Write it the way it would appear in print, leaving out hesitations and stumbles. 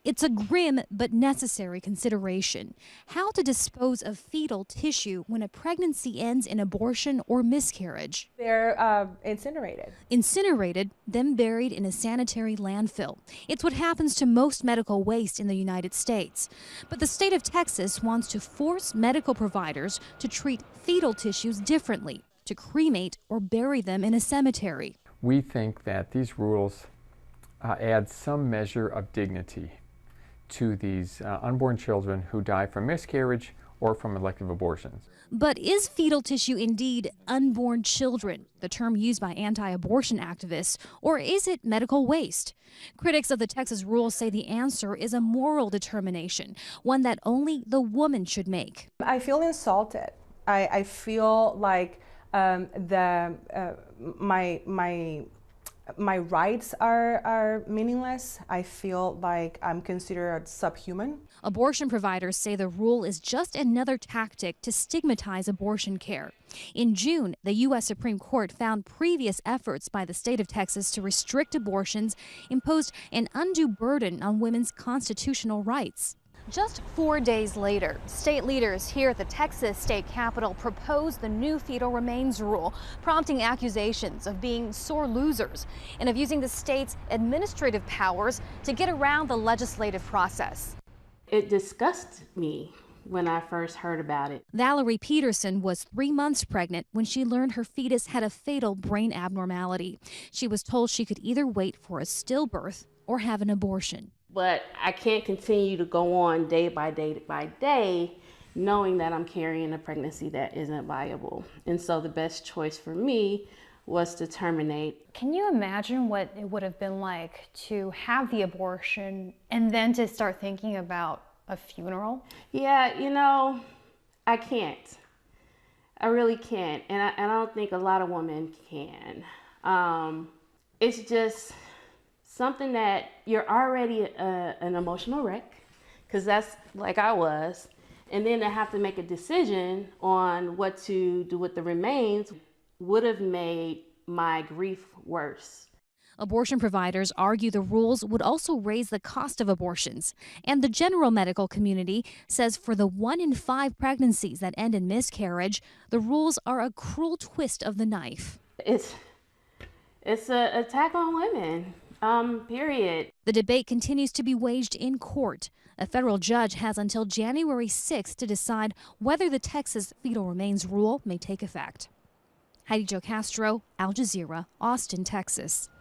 It's a grim but necessary consideration. How to dispose of fetal tissue when a pregnancy ends in abortion or miscarriage. They're incinerated. Incinerated, then buried in a sanitary landfill. It's what happens to most medical waste in the United States. But the state of Texas wants to force medical providers to treat fetal tissues differently, to cremate or bury them in a cemetery. We think that these rules add some measure of dignity to these unborn children who die from miscarriage or from elective abortions. But is fetal tissue indeed unborn children, the term used by anti-abortion activists, or is it medical waste? Critics of the Texas rule say the answer is a moral determination, one that only the woman should make. I feel insulted. I feel like my rights are meaningless. I feel like I'm considered subhuman. Abortion providers say the rule is just another tactic to stigmatize abortion care. In June, the U.S. Supreme Court found previous efforts by the state of Texas to restrict abortions imposed an undue burden on women's constitutional rights. Just 4 days later, state leaders here at the Texas state capitol proposed the new fetal remains rule, prompting accusations of being sore losers and of using the state's administrative powers to get around the legislative process. It disgusted me when I first heard about it. Valerie Peterson was 3 months pregnant when she learned her fetus had a fatal brain abnormality. She was told she could either wait for a stillbirth or have an abortion. But I can't continue to go on day by day knowing that I'm carrying a pregnancy that isn't viable. And so the best choice for me was to terminate. Can you imagine what it would have been like to have the abortion and then to start thinking about a funeral? Yeah, you know, I can't. I really can't. And I don't think a lot of women can. It's just something that you're already an emotional wreck, because that's like I was, and then to have to make a decision on what to do with the remains would have made my grief worse. Abortion providers argue the rules would also raise the cost of abortions. And the general medical community says for the 1 in 5 pregnancies that end in miscarriage, the rules are a cruel twist of the knife. It's an attack on women. Period. The debate continues to be waged in court. A federal judge has until January 6th to decide whether the Texas fetal remains rule may take effect. Heidi Jo Castro, Al Jazeera, Austin, Texas.